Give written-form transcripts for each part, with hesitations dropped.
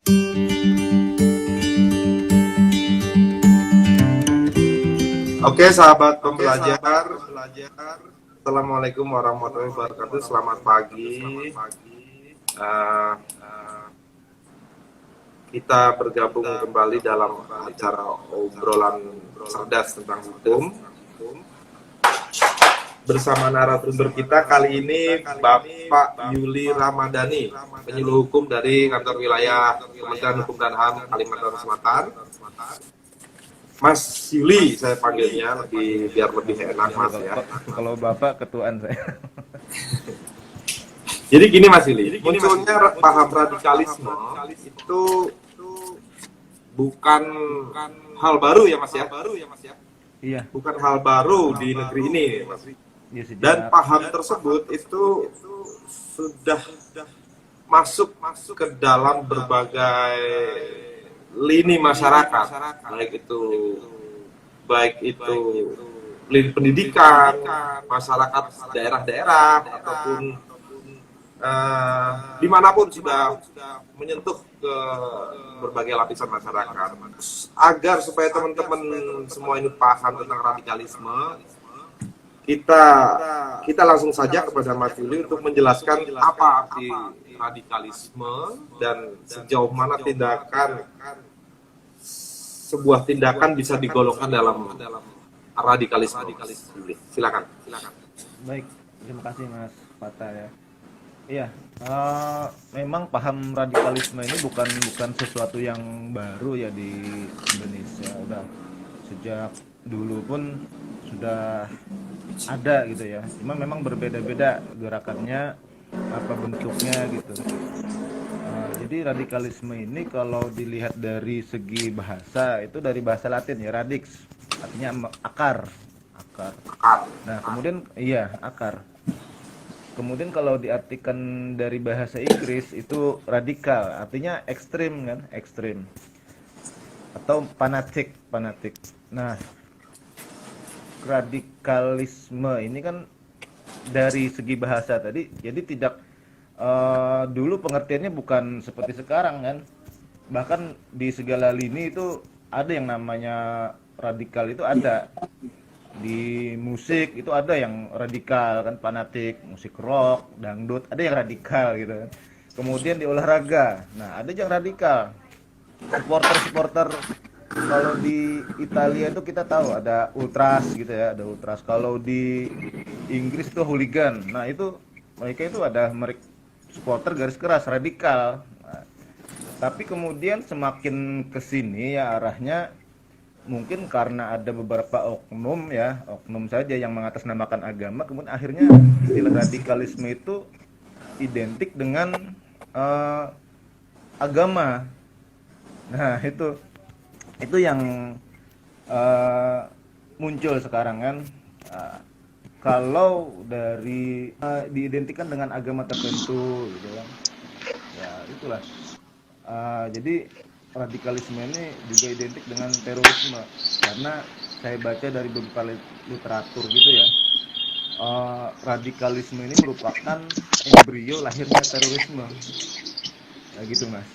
Oke, sahabat pembelajar. Assalamualaikum warahmatullahi wabarakatuh. Selamat pagi. Eh, kita bergabung kembali dalam acara obrolan cerdas tentang hukum bersama narasumber kita kali ini Bapak Yuli Ramadhani, penyuluh hukum dari kantor wilayah Kementerian Hukum dan HAM Kalimantan Selatan. Mas Yuli saya panggilnya biar lebih enak Mas ya. Kalau Bapak ketuaan saya. Jadi gini Mas Yuli, munculnya paham radikalisme itu bukan hal baru ya Mas ya? Iya. Bukan hal baru di negeri ini Mas. Ya, Dan paham tersebut itu sudah masuk ke dalam berbagai lini masyarakat, baik itu lini pendidikan, masyarakat daerah-daerah ataupun dimanapun sudah menyentuh ke berbagai lapisan masyarakat. Agar supaya teman-teman semua ini paham tentang radikalisme, kita langsung saja kepada Mas Yuli untuk menjelaskan apa arti radikalisme dan sejauh mana sebuah tindakan bisa digolongkan dalam radikalisme. Silakan. Baik, terima kasih Mas Fatah ya. Iya, memang paham radikalisme ini bukan sesuatu yang baru ya di Indonesia. Udah sejak dulu pun sudah ada gitu ya. Cuma memang berbeda-beda gerakannya, apa bentuknya gitu. Jadi radikalisme ini kalau dilihat dari segi bahasa itu dari bahasa Latin ya, radix, artinya akar. Nah kemudian akar. Kemudian kalau diartikan dari bahasa Inggris itu radikal, artinya ekstrim kan, ekstrim. Atau fanatik. Nah, radikalisme ini kan dari segi bahasa tadi, jadi tidak dulu pengertiannya bukan seperti sekarang kan. Bahkan di segala lini itu ada yang namanya radikal, itu ada. Di musik itu ada yang radikal kan, fanatik, musik rock, dangdut, ada yang radikal gitu kan. Kemudian di olahraga, nah ada yang radikal. Supporter kalau di Italia itu kita tahu ada ultras gitu ya, ada ultras. Kalau di Inggris itu hooligan. Nah itu mereka itu ada supporter garis keras radikal. Nah, tapi kemudian semakin kesini ya arahnya mungkin karena ada beberapa oknum saja yang mengatasnamakan agama, kemudian akhirnya istilah radikalisme itu identik dengan agama. Nah itu yang muncul sekarang kan. Kalau dari diidentikan dengan agama tertentu gitu kan, ya itulah. Jadi radikalisme ini juga identik dengan terorisme, karena saya baca dari beberapa literatur gitu ya, radikalisme ini merupakan embrio lahirnya terorisme, ya gitu Mas.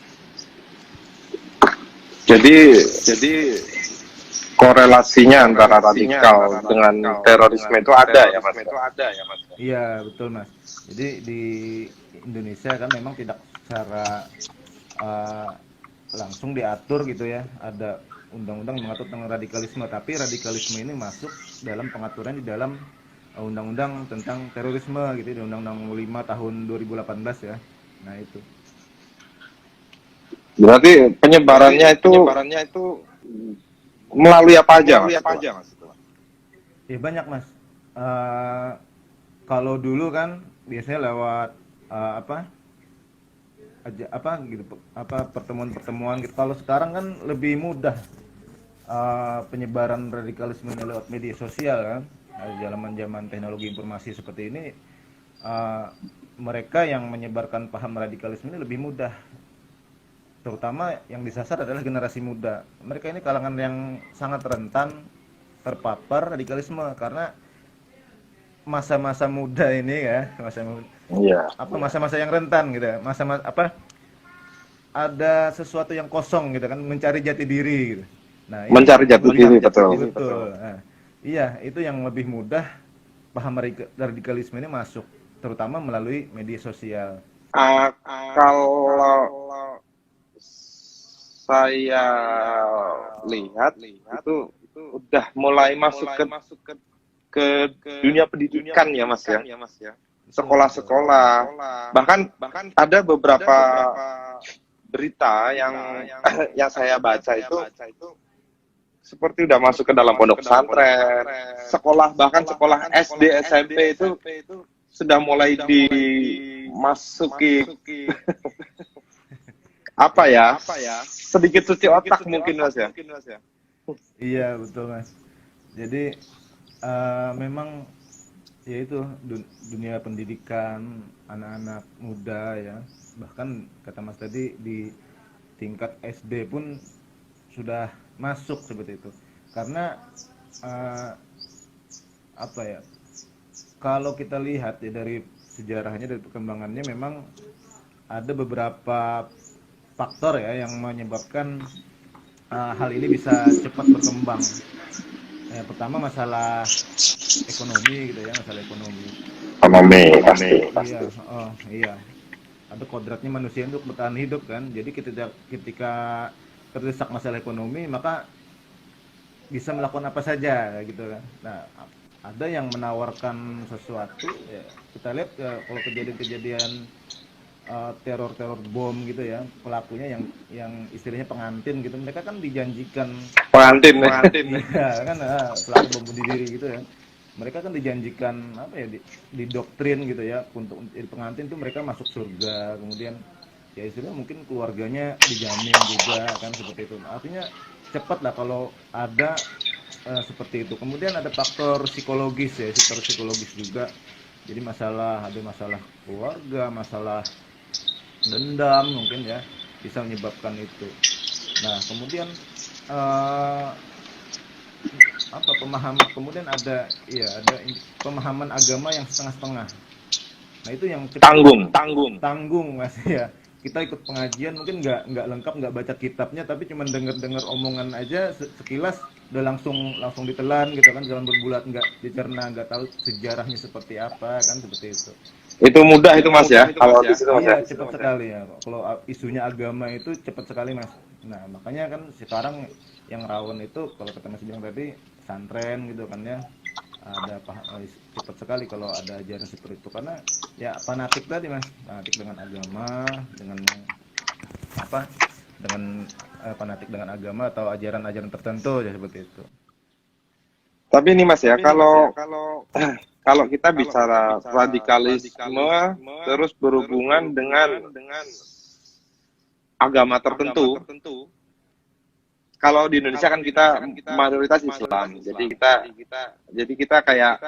Jadi korelasinya antara radikal dengan terorisme itu ada ya Mas? Iya betul Mas. Jadi di Indonesia kan memang tidak secara langsung diatur gitu ya, ada undang-undang mengatur tentang radikalisme, tapi radikalisme ini masuk dalam pengaturan di dalam undang-undang tentang terorisme gitu, di Undang-Undang 5 tahun 2018 ya. Nah itu. Berarti penyebarannya itu melalui apa aja Mas? Ya banyak Mas. Kalau dulu kan biasanya lewat pertemuan gitu. Kalau sekarang kan lebih mudah penyebaran radikalisme lewat media sosial kan. Zaman teknologi informasi seperti ini, mereka yang menyebarkan paham radikalisme ini lebih mudah. Terutama yang disasar adalah generasi muda. Mereka ini kalangan yang sangat rentan terpapar radikalisme karena masa-masa muda ini ya, masa-masa yang rentan gitu, masa-masa apa, ada sesuatu yang kosong gitu kan, mencari jati diri gitu. Nah, ini Mencari jati lebih diri, betul. betul. Nah, iya, itu yang lebih mudah paham radikalisme ini masuk, terutama melalui media sosial. Kalau saya lihat itu udah mulai masuk ke dunia pendidikan ya Mas ya. Sekolah-sekolah. Bahkan ada beberapa berita yang yang saya baca itu seperti udah masuk ke dalam pondok pesantren, sekolah, bahkan sekolah SD, SMP itu sudah mulai dimasuki apa ya, sedikit cuci otak mungkin Mas ya. Iya, betul Mas. Jadi memang ya itu dunia pendidikan anak-anak muda ya, bahkan kata Mas tadi di tingkat SD pun sudah masuk seperti itu. Karena apa ya, kalau kita lihat ya dari sejarahnya, dari perkembangannya, memang ada beberapa faktor ya yang menyebabkan hal ini bisa cepat berkembang. Pertama masalah ekonomi gitu ya, masalah ekonomi. Ekonomi pasti. Iya, iya. Ada kodratnya manusia untuk bertahan hidup kan. Jadi ketika terdesak masalah ekonomi, maka bisa melakukan apa saja gitu kan. Nah, ada yang menawarkan sesuatu ya. Kita lihat kalau kejadian-kejadian teror bom gitu ya, pelakunya yang istilahnya pengantin gitu, mereka kan dijanjikan Pengantin. ya kan, pelaku bom bunuh diri gitu ya, mereka kan dijanjikan apa ya, didoktrin gitu ya, untuk jadi pengantin tuh mereka masuk surga, kemudian ya istilahnya mungkin keluarganya dijamin juga kan, seperti itu. Artinya cepat lah kalau ada seperti itu. Kemudian ada faktor psikologis ya, faktor psikologis juga. Jadi ada masalah keluarga, masalah dendam mungkin ya, bisa menyebabkan itu. Nah, kemudian kemudian ada pemahaman agama yang setengah-setengah. Nah, itu yang tanggung Mas ya. Kita ikut pengajian mungkin nggak lengkap, nggak baca kitabnya, tapi cuma dengar omongan aja sekilas udah langsung ditelan gitu kan, dalam berbulat, nggak dicerna, nggak tahu sejarahnya seperti apa kan, seperti itu. Itu mudah itu Mas ya, kalau di situ Mas ya. Iya, cepat sekali ya. Kalau isunya agama itu cepat sekali Mas. Nah, makanya kan sekarang yang rawan itu, kalau kata Mas bilang tadi, pesantren gitu kan ya. Ada cepat sekali kalau ada ajaran seperti itu, karena ya fanatik tadi Mas, fanatik dengan agama, dengan fanatik dengan agama atau ajaran-ajaran tertentu ya, seperti itu. Tapi ini Mas ya, kalau kita bicara radikalisme terus berhubungan dengan agama tertentu. Kalau di Indonesia kan kita mayoritas Islam, jadi kita kayak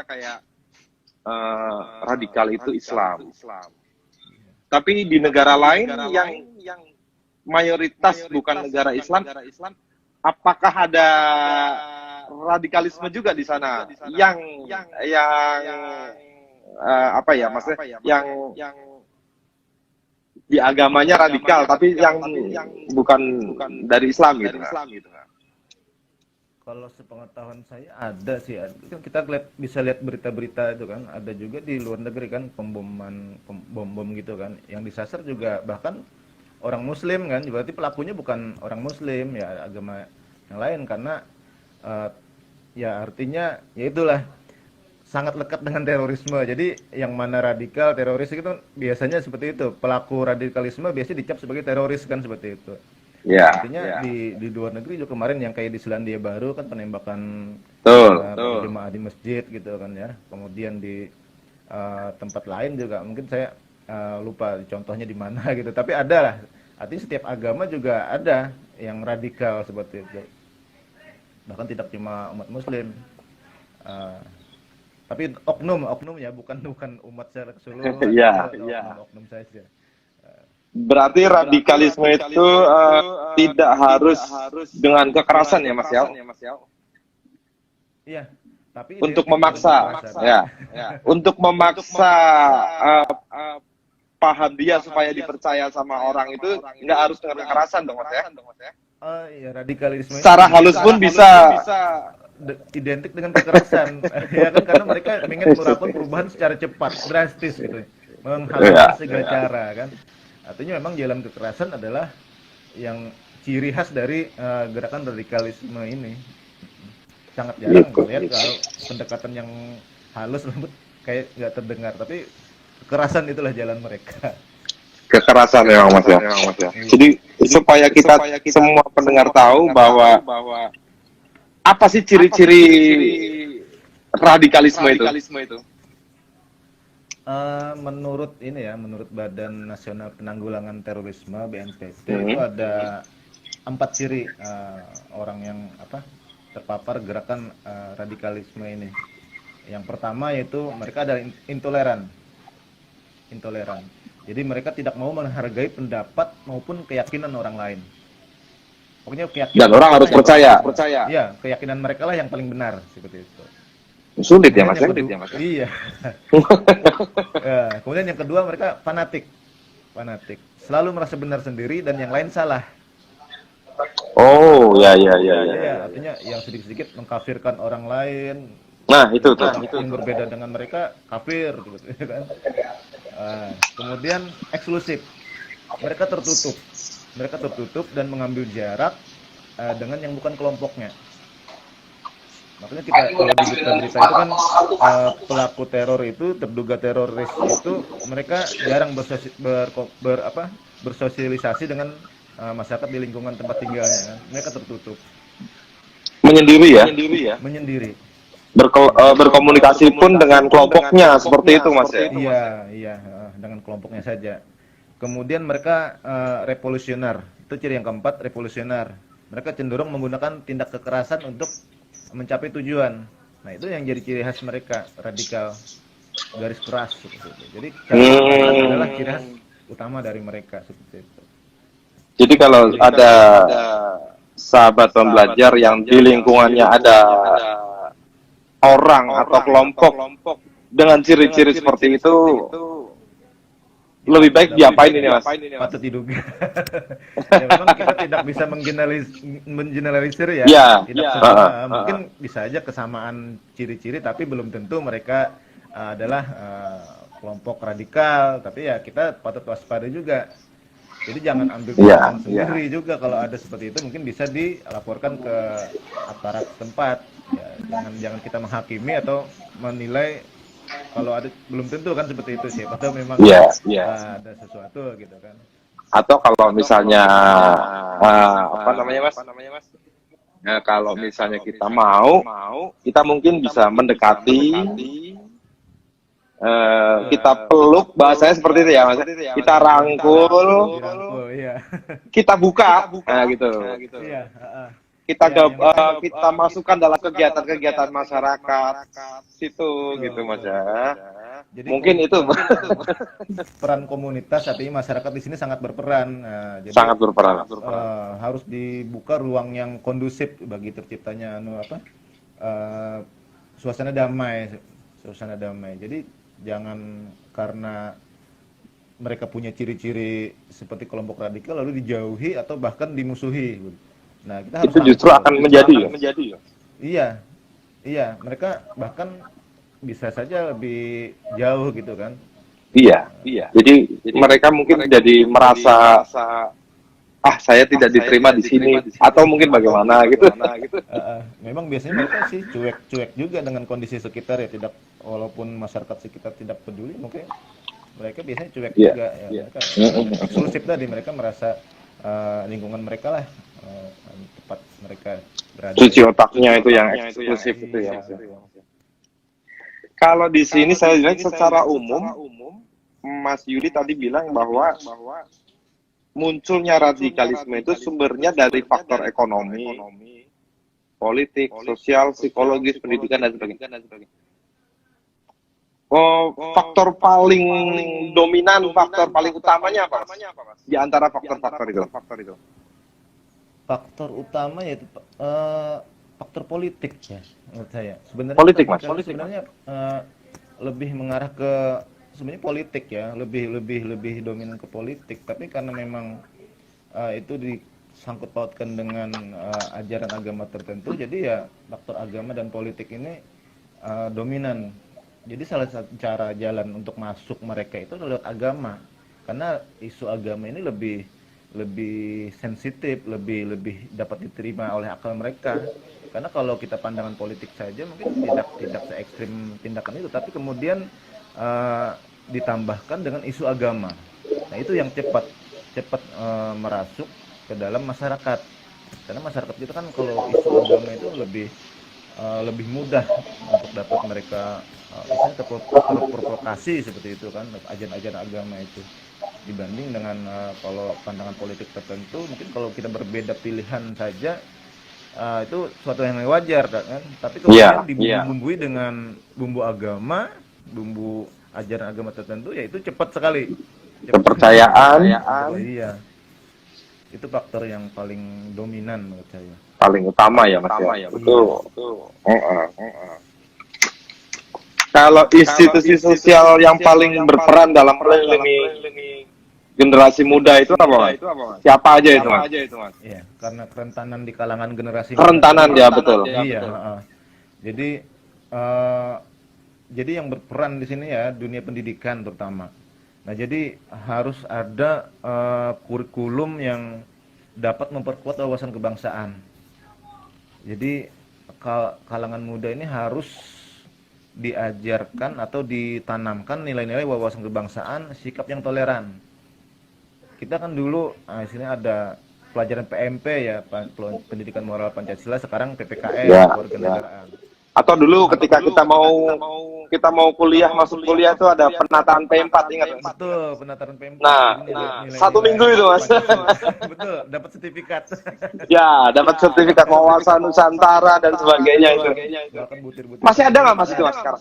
radikal itu Islam. Tapi di negara lain yang mayoritas bukan negara Islam, apakah ada radikalisme juga di sana yang maksudnya yang di agamanya radikal, tapi yang bukan dari Islam gitu. Kalau sepengetahuan saya ada sih, kita bisa lihat berita-berita itu kan, ada juga di luar negeri kan, bom gitu kan, yang disasar juga bahkan orang Muslim kan, berarti pelakunya bukan orang Muslim ya, agama yang lain, karena ya artinya ya itulah, sangat lekat dengan terorisme. Jadi yang mana radikal, teroris itu biasanya seperti itu. Pelaku radikalisme biasanya dicap sebagai teroris kan, seperti itu. Ya. Artinya di luar negeri juga kemarin yang kayak di Selandia Baru kan, penembakan jemaah di masjid gitu kan ya. Kemudian di tempat lain juga, mungkin saya lupa contohnya di mana gitu. Tapi ada lah. Artinya setiap agama juga ada yang radikal seperti itu. Bahkan tidak cuma umat Muslim. Tapi oknum ya, bukan umat secara keseluruhan. Iya. Oknum saja. Berarti radikalisme itu tidak harus dengan kekerasan ya Mas Yao? Iya, tapi untuk memaksa, untuk memaksa paham dia supaya dipercaya sama orang itu nggak harus dengan kekerasan dong Mas ya. Ya radikalisme Secara halus pun bisa identik dengan kekerasan. Ya kan, karena mereka ingin melakukan perubahan secara cepat, drastis gitu, menghalalkan segala cara kan. Artinya memang jalan kekerasan adalah yang ciri khas dari gerakan radikalisme ini. Sangat jarang melihat kalau pendekatan yang halus lembut kayak nggak terdengar, tapi kekerasan itulah jalan mereka. kekerasan memang Mas ya. Jadi supaya kita semua pendengar tahu bahwa apa sih ciri-ciri radikalisme itu? Menurut ini ya, menurut Badan Nasional Penanggulangan Terorisme (BNPT) itu ada 4 ciri orang yang terpapar gerakan radikalisme ini. Yang pertama yaitu mereka adalah intoleran. Jadi mereka tidak mau menghargai pendapat maupun keyakinan orang lain. Pokoknya keyakinan. Dan orang harus percaya. Iya, keyakinan mereka lah yang paling benar seperti itu. Sulit ya Mas. Iya. Kemudian yang kedua mereka fanatik. Selalu merasa benar sendiri dan yang lain salah. Oh, ya. Artinya yang sedikit-sedikit mengkafirkan orang lain. Nah, itu. Yang berbeda dengan mereka kafir gitu kan. Kemudian eksklusif. Mereka tertutup dan mengambil jarak dengan yang bukan kelompoknya. Makanya kita kalau di berita-berita itu kan pelaku teror itu, terduga teroris itu mereka jarang bersosialisasi dengan masyarakat di lingkungan tempat tinggalnya kan. Mereka tertutup. Menyendiri ya? Menyendiri. Berkomunikasi pun dengan kelompoknya seperti itu Mas ya? Iya, dengan kelompoknya saja. Kemudian mereka revolusioner. Itu ciri yang keempat, revolusioner. Mereka cenderung menggunakan tindak kekerasan untuk mencapai tujuan. Nah, itu yang jadi ciri khas mereka, radikal, garis keras seperti itu. Jadi cara adalah ciri khas utama dari mereka seperti itu. Jadi kalau ada sahabat pembelajar yang di lingkungannya ada orang atau kelompok dengan ciri-ciri seperti itu, lebih baik diapain ini Mas? Patut diduga. Ya, memang kita tidak bisa mengeneralisir ya. Tidak semua. Mungkin bisa aja kesamaan ciri-ciri, tapi belum tentu mereka adalah kelompok radikal. Tapi ya kita patut waspada juga. Jadi jangan ambil keputusan sendiri juga. Kalau ada seperti itu mungkin bisa dilaporkan ke aparat tempat. Ya, jangan kita menghakimi atau menilai. Kalau ada, belum tentu kan seperti itu sih. Atau memang ada sesuatu gitu kan. Atau kalau misalnya apa namanya Mas? Nah, kalau misalnya kita mau, kita mungkin bisa mendekati, kita peluk, bahasanya seperti itu ya Mas. Kita rangkul, kita buka, nah gitu. Kita masukkan dalam kegiatan-kegiatan masyarakat situ gitu Mas ya. Jadi mungkin itu peran komunitas, artinya masyarakat di sini sangat berperan. Jadi sangat berperan. Harus dibuka ruang yang kondusif bagi terciptanya suasana damai. Jadi jangan karena mereka punya ciri-ciri seperti kelompok radikal lalu dijauhi atau bahkan dimusuhi. Nah, kita harus itu justru akan menjadi. Iya, mereka bahkan bisa saja lebih jauh gitu kan. Iya. Jadi mereka mungkin jadi merasa saya tidak diterima di sini atau mungkin bagaimana gitu. Memang biasanya mereka sih cuek juga dengan kondisi sekitar ya, tidak, walaupun masyarakat sekitar tidak peduli, mungkin mereka biasanya cuek juga ya. Mereka eksklusif tadi, mereka merasa lingkungan mereka lah tempat mereka berada. Cuci otaknya itu yang eksklusif itu ya. Kalau di sini saya lihat secara umum, Mas Yudi tadi bilang bahwa munculnya radikalisme itu sumbernya dari faktor ekonomi, politik, sosial, psikologis, pendidikan dan sebagainya. Faktor paling dominan, faktor paling utamanya apa? Di antara faktor-faktor itu. Faktor utama yaitu faktor politik ya menurut saya. Sebenarnya politik Mas. Sebenarnya lebih mengarah ke sebenarnya politik ya, lebih dominan ke politik, tapi karena memang itu disangkut pautkan dengan ajaran agama tertentu, jadi ya faktor agama dan politik ini dominan. Jadi salah satu cara jalan untuk masuk mereka itu lewat agama, karena isu agama ini lebih sensitif, lebih dapat diterima oleh akal mereka. Karena kalau kita pandangan politik saja mungkin tidak se ekstrim tindakan itu, tapi kemudian ditambahkan dengan isu agama. Nah itu yang cepat merasuk ke dalam masyarakat. Karena masyarakat kita kan kalau isu agama itu lebih mudah untuk dapat mereka misalnya terprovokasi seperti itu kan, ajaran-ajaran agama itu, dibanding dengan kalau pandangan politik tertentu. Mungkin kalau kita berbeda pilihan saja itu suatu yang wajar kan, tapi kemudian dibumbui dengan bumbu agama, bumbu ajaran agama tertentu, ya itu cepat sekali Kepercayaan iya, itu faktor yang paling dominan menurut saya, paling utama ya Mas ya. Betul. Kalau institusi sosial yang paling berperan dalam melindungi generasi muda itu apa Mas? Siapa aja itu Mas? iya, karena kerentanan di kalangan generasi Kerentanan ya, betul. iya, jadi yang berperan di sini ya dunia pendidikan terutama. Nah, jadi harus ada kurikulum yang dapat memperkuat wawasan kebangsaan. Jadi kalangan muda ini harus diajarkan atau ditanamkan nilai-nilai wawasan kebangsaan, sikap yang toleran. Kita kan dulu istilahnya ada pelajaran PMP ya, pendidikan moral Pancasila, sekarang PPKN, kewarganegaraan. Atau dulu ketika kita mau kuliah, masuk kuliah itu ada penataan P4, ingat Mas? Betul, penataan P4. Nah, nilai 1 minggu itu Mas. Betul, dapat sertifikat. Ya, dapat sertifikat wawasan Nusantara dan sebagainya itu. Bahkan butir-butir. Masih ada nggak Mas itu Mas sekarang?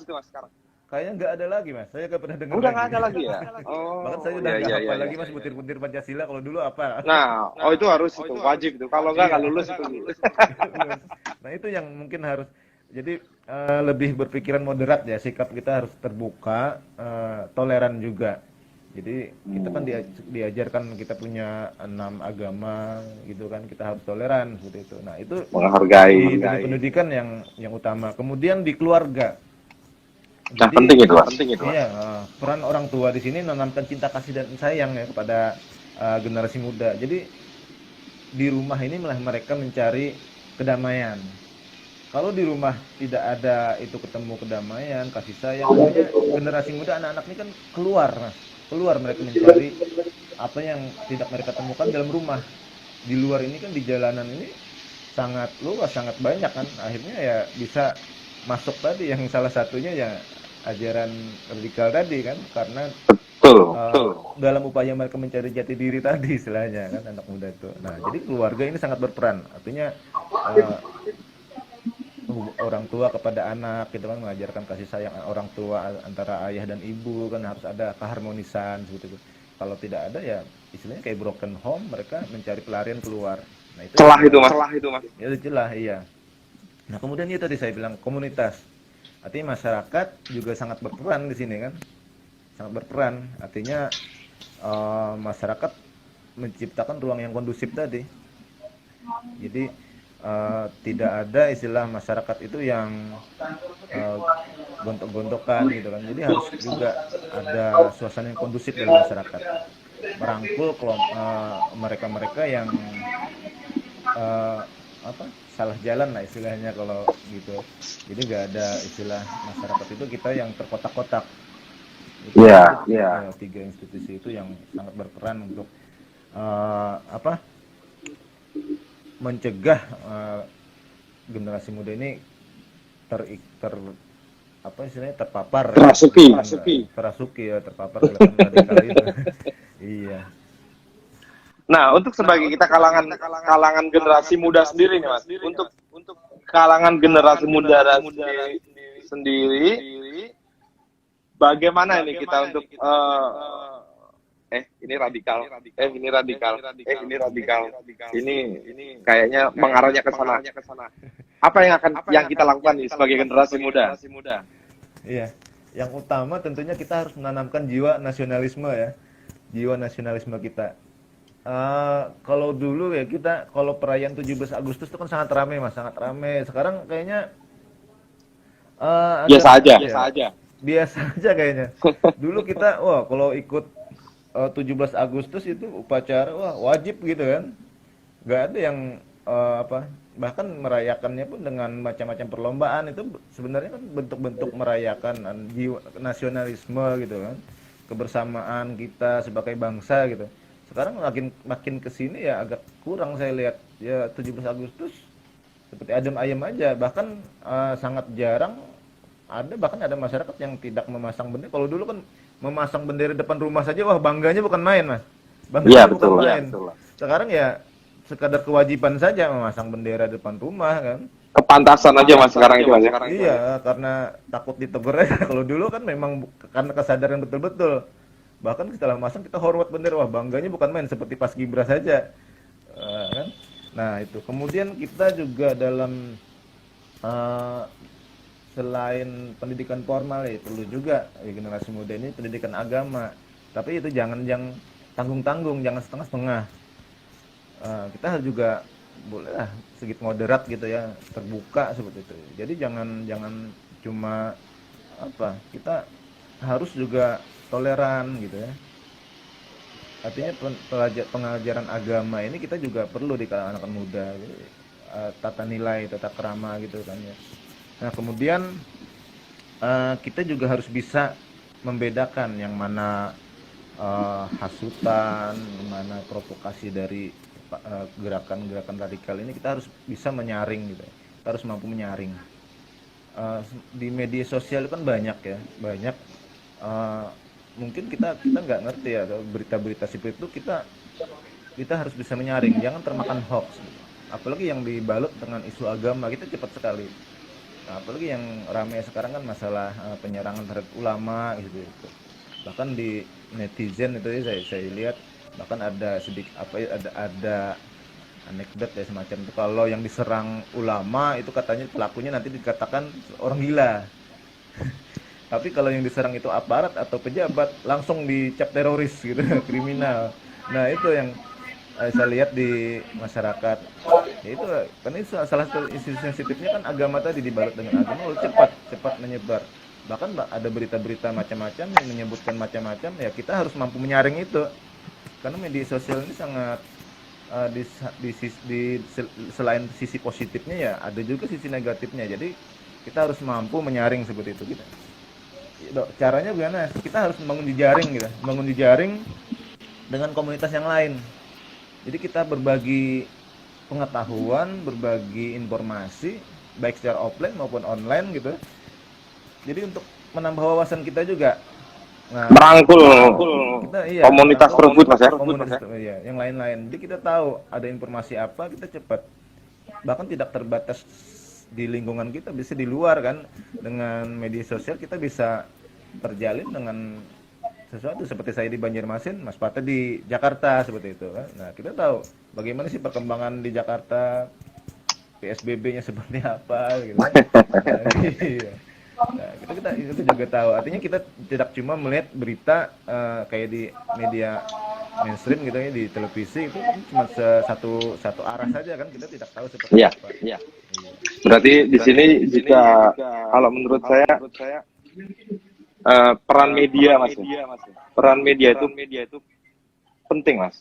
Kayaknya nggak ada lagi Mas, saya nggak pernah dengar. Udah nggak ada lagi ya? Bahkan saya udah nggak hafal lagi Mas butir-butir Pancasila, kalau dulu apa. Nah, itu harus itu wajib itu. Kalau nggak lulus itu. Nah itu yang mungkin harus. Jadi lebih berpikiran moderat ya, sikap kita harus terbuka, toleran juga. Jadi kita kan diajarkan kita punya 6 agama gitu kan, kita harus toleran seperti itu. Nah itu menghargai. Di pendidikan yang utama. Kemudian di keluarga. Nah, Jadi, penting itu Mas. Iya, peran orang tua di sini menanamkan cinta kasih dan sayang ya kepada generasi muda. Jadi di rumah ini malah mereka mencari kedamaian. Kalau di rumah tidak ada itu ketemu kedamaian, kasih sayang, makanya generasi muda anak-anak ini kan keluar mereka mencari apa yang tidak mereka temukan dalam rumah. Di luar ini kan di jalanan ini sangat luas, sangat banyak kan. Akhirnya ya bisa masuk tadi yang salah satunya ya ajaran radikal tadi kan, karena dalam upaya mereka mencari jati diri tadi istilahnya kan anak muda itu. Nah, jadi keluarga ini sangat berperan. Artinya orang tua kepada anak gitu kan, mengajarkan kasih sayang orang tua antara ayah dan ibu kan, harus ada keharmonisan seperti itu. Kalau tidak ada ya istilahnya kayak broken home, mereka mencari pelarian keluar. Nah, itu celah itu Mas. Ya celah, iya. Nah, kemudian itu tadi saya bilang komunitas. Artinya masyarakat juga sangat berperan di sini kan. Sangat berperan. Artinya masyarakat menciptakan ruang yang kondusif tadi. Jadi tidak ada istilah masyarakat itu yang gontok-gontokan gitu kan. Jadi harus juga ada suasana yang kondusif dalam masyarakat. Merangkul mereka-mereka yang salah jalan lah istilahnya kalau gitu. Jadi nggak ada istilah masyarakat itu kita yang terkotak-kotak. Iya. Tiga institusi itu yang sangat berperan untuk mencegah generasi muda ini terpapar terpapar radikal itu. Iya. Nah, untuk sebagai kita kalangan generasi muda sendiri nih Mas, untuk kalangan generasi muda sendiri, bagaimana ini kita untuk ini radikal, ini kayaknya mengarahnya ke sana. Apa yang kita lakukan nih sebagai generasi muda? Iya. Yang utama tentunya kita harus menanamkan jiwa nasionalisme ya, jiwa nasionalisme kita. Kalau dulu ya kita, kalau perayaan 17 Agustus itu kan sangat ramai mas, sangat ramai. Sekarang kayaknya Biasa agak aja. ya, biasa aja kayaknya. Dulu kita, wah kalau ikut 17 Agustus itu upacara, wah wajib gitu kan. Nggak ada yang apa, bahkan merayakannya pun dengan macam-macam perlombaan. Itu sebenarnya kan bentuk-bentuk merayakan jiwa nasionalisme gitu kan, kebersamaan kita sebagai bangsa gitu. Sekarang makin makin kesini ya agak kurang saya lihat ya. 17 Agustus seperti adem ayem aja, bahkan sangat jarang ada, bahkan ada masyarakat yang tidak memasang bendera. Kalau dulu kan memasang bendera depan rumah saja, wah bangganya bukan main mas, Iya bangganya bukan betul. main. Sekarang ya sekadar kewajiban saja memasang bendera depan rumah kan. Kepantasan aja mas sekarang itu mas ya. Iya, karena takut ditegur aja. Kalau dulu kan memang karena kesadaran betul-betul. Bahkan setelah masang kita hormat bendera, wah bangganya bukan main, seperti pas Gibra saja. Kan? Nah itu. Kemudian kita juga dalam selain pendidikan formal ya perlu juga generasi muda ini pendidikan agama. Tapi itu jangan yang tanggung-tanggung, jangan setengah-setengah. Kita harus juga bolehlah sedikit moderat gitu ya, terbuka seperti itu. Jadi jangan cuma apa, kita harus juga toleran gitu ya. Artinya pengajaran agama ini kita juga perlu di kalangan anak muda gitu. Tata nilai, tata krama gitu kan ya. Nah kemudian kita juga harus bisa membedakan yang mana hasutan, yang mana provokasi dari gerakan-gerakan radikal ini. Kita harus bisa menyaring gitu ya. Kita harus mampu menyaring. Di media sosial kan banyak ya, banyak mungkin kita nggak ngerti ya berita-berita seperti itu. Kita harus bisa menyaring, jangan termakan hoax gitu. Apalagi yang dibalut dengan isu agama, kita cepat sekali. Nah, apalagi yang ramai sekarang kan masalah penyerangan terhadap ulama gitu. Bahkan di netizen itu ya, saya lihat bahkan ada sedikit apa ya, ada anekdot ya semacam itu, kalau yang diserang ulama itu katanya pelakunya nanti dikatakan orang gila. Tapi kalau yang diserang itu aparat atau pejabat, langsung dicap teroris gitu, kriminal. Nah itu yang saya lihat di masyarakat. Ya itu karena itu salah satu isu sensitifnya kan agama tadi, dibalut dengan agama lalu cepat menyebar. Bahkan ada berita-berita macam-macam yang menyebutkan macam-macam, ya kita harus mampu menyaring itu. Karena media sosial ini sangat selain sisi positifnya ya ada juga sisi negatifnya. Jadi kita harus mampu menyaring seperti itu kita. Caranya bagaimana? Kita harus membangun jejaring gitu, membangun jejaring dengan komunitas yang lain. Jadi kita berbagi pengetahuan, berbagi informasi baik secara offline maupun online gitu. Jadi untuk menambah wawasan kita juga. Nah, Merangkul kita komunitas tersebut mas ya. komunitas ya, yang lain-lain. Jadi kita tahu ada informasi apa, kita cepat. Bahkan tidak terbatas di lingkungan kita, bisa di luar kan. Dengan media sosial kita bisa terjalin dengan sesuatu, seperti saya di Banjarmasin, Mas Pate di Jakarta seperti itu kan. Nah, kita tahu bagaimana sih perkembangan di Jakarta, PSBB-nya seperti apa gitu kan. Nah, kita juga tahu. Artinya kita tidak cuma melihat berita kayak di media mainstream gitu ya, di televisi itu cuma satu arah saja kan, kita tidak tahu seperti apa. Iya. Berarti di sini jika kalau menurut saya peran media mas, peran media itu penting mas.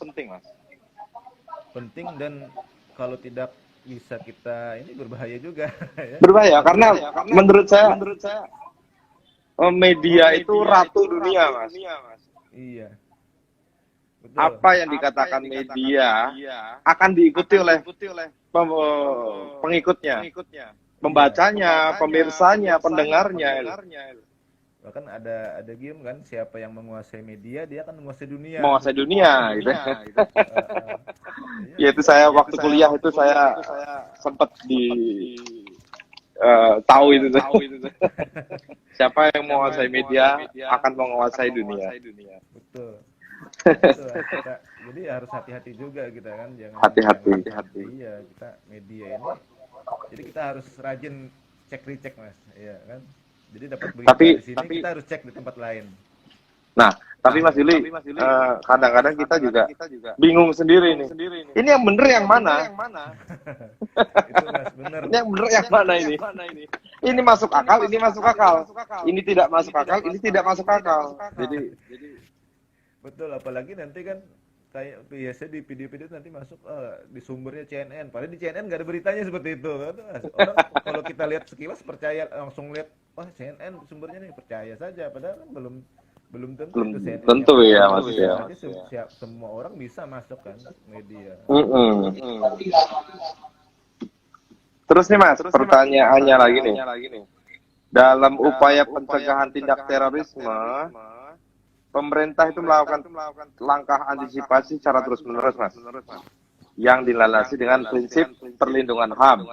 Penting, dan kalau tidak bisa kita ini berbahaya juga ya. Berbahaya karena menurut saya media itu ratu dunia mas. Iya. Betul. Apa yang dikatakan media akan diikuti oleh pengikutnya, pembacanya, pemirsanya, pendengarnya. Bahkan ada game kan, siapa yang menguasai media dia akan menguasai dunia. Menguasai dunia gitu. Ya itu saya waktu kuliah itu saya sempat tahu itu. Siapa yang menguasai media akan menguasai dunia. Betul. Jadi harus hati-hati juga kita kan, jangan hati-hati. Iya, kita media ini. Jadi kita harus rajin cek-recek mas, iya kan. Jadi dapat berita Tapi- di sini, tapi- kita harus cek di tempat lain. Nah, tapi Mas Yuli, kadang-kadang kita juga bingung sendiri nih. Ini yang bener yang mana? Itu Mas, bener. Ini yang bener yang mana ini? Ini masuk akal, ini masuk akal. Ini tidak masuk akal, ini tidak masuk akal. Jadi Betul, apalagi nanti kan kayak biasa di video-video nanti masuk di sumbernya CNN. Padahal di CNN nggak ada beritanya seperti itu. Kan? Orang kalau kita lihat sekilas percaya, langsung lihat, wah CNN sumbernya nih, percaya saja. Padahal kan belum tentu Belum itu CNN. tentu ya, Mas, Bisa ya. aja semua orang bisa masuk kan media. Terus nih Mas, pertanyaannya lagi nih. Dalam upaya pencegahan tindak terorisme, pemerintah itu melakukan langkah antisipasi secara terus-menerus, Mas, yang dilandasi dengan prinsip perlindungan HAM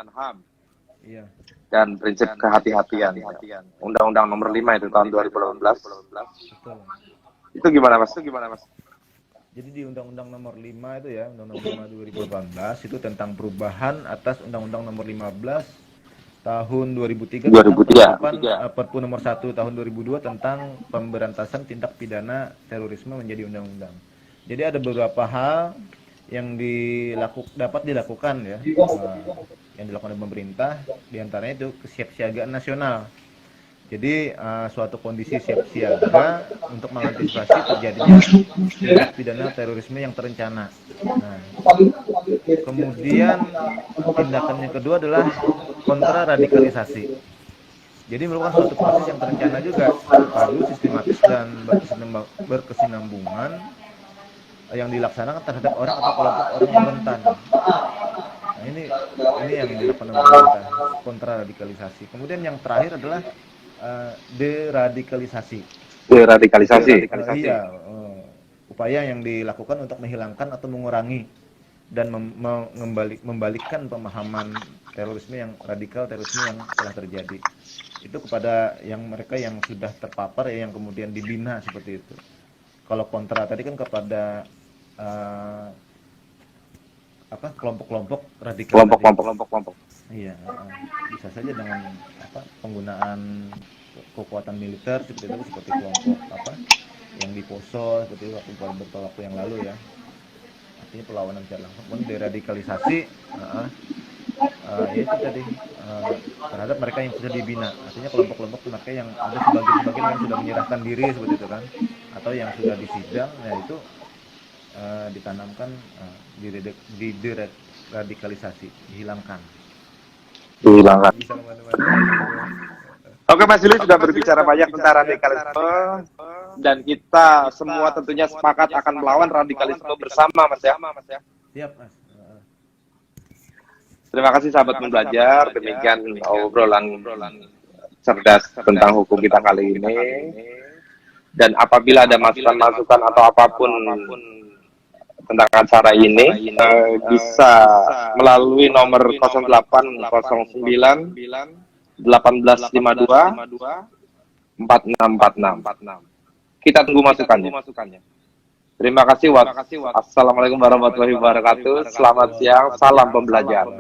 Iya. dan prinsip kehati-hatian. Undang-Undang Nomor 5 itu tahun 2018. Betul. Itu gimana, Mas? Jadi di Undang-Undang Nomor 5 itu ya, Undang-Undang 5 2018 itu tentang perubahan atas Undang-Undang Nomor 15 tahun 2003 2003. tentang Perpu Nomor 1 tahun 2002 tentang pemberantasan tindak pidana terorisme menjadi undang-undang. Jadi ada beberapa hal yang dapat dilakukan ya, yang dilakukan oleh pemerintah, diantaranya itu kesiapsiagaan nasional. Jadi suatu kondisi siap siaga untuk mengantisipasi terjadinya tindak pidana terorisme yang terencana. Nah, kemudian tindakan yang kedua adalah kontraradikalisasi. Jadi merupakan suatu proses yang terencana juga, terpadu, sistematis dan berkesinambungan yang dilaksanakan terhadap orang atau kelompok orang yang rentan. Nah, ini yang dilakukan oleh pemerintah, kontraradikalisasi. Kemudian yang terakhir adalah deradikalisasi. Iya, upaya yang dilakukan untuk menghilangkan atau mengurangi dan membalikkan pemahaman terorisme yang radikal, terorisme yang telah terjadi. Itu kepada mereka yang sudah terpapar ya, yang kemudian dibina seperti itu. Kalau kontra tadi kan kepada kelompok-kelompok radikal. Kelompok. Iya, bisa saja dengan penggunaan kekuatan militer seperti itu, seperti kelompok yang di Poso seperti itu beberapa waktu yang lalu ya. Artinya perlawanan secara langsung. Kemudian deradikalisasi, itu tadi terhadap mereka yang sudah dibina. Artinya kelompok-kelompok mereka yang ada sebagian yang sudah menyerahkan diri seperti itu kan, atau yang sudah disidang, ya itu ditanamkan di deradikalisasi, dihilangkan. Bisa kemana-mana. Oke, Mas Yuli sudah berbicara banyak tentang radikalisme dan kita semua tentunya sepakat akan melawan radikalisme bersama, Mas ya. Siap, Mas. Terima kasih sahabat membelajar, demikian obrolan cerdas tentang hukum kita kali ini. Dan apabila ada masukan-masukan atau apapun tentang acara ini, bisa melalui nomor 0809 1852 4646. Kita tunggu masukannya. Terima kasih. Assalamualaikum warahmatullahi wabarakatuh. Selamat siang, salam pembelajar.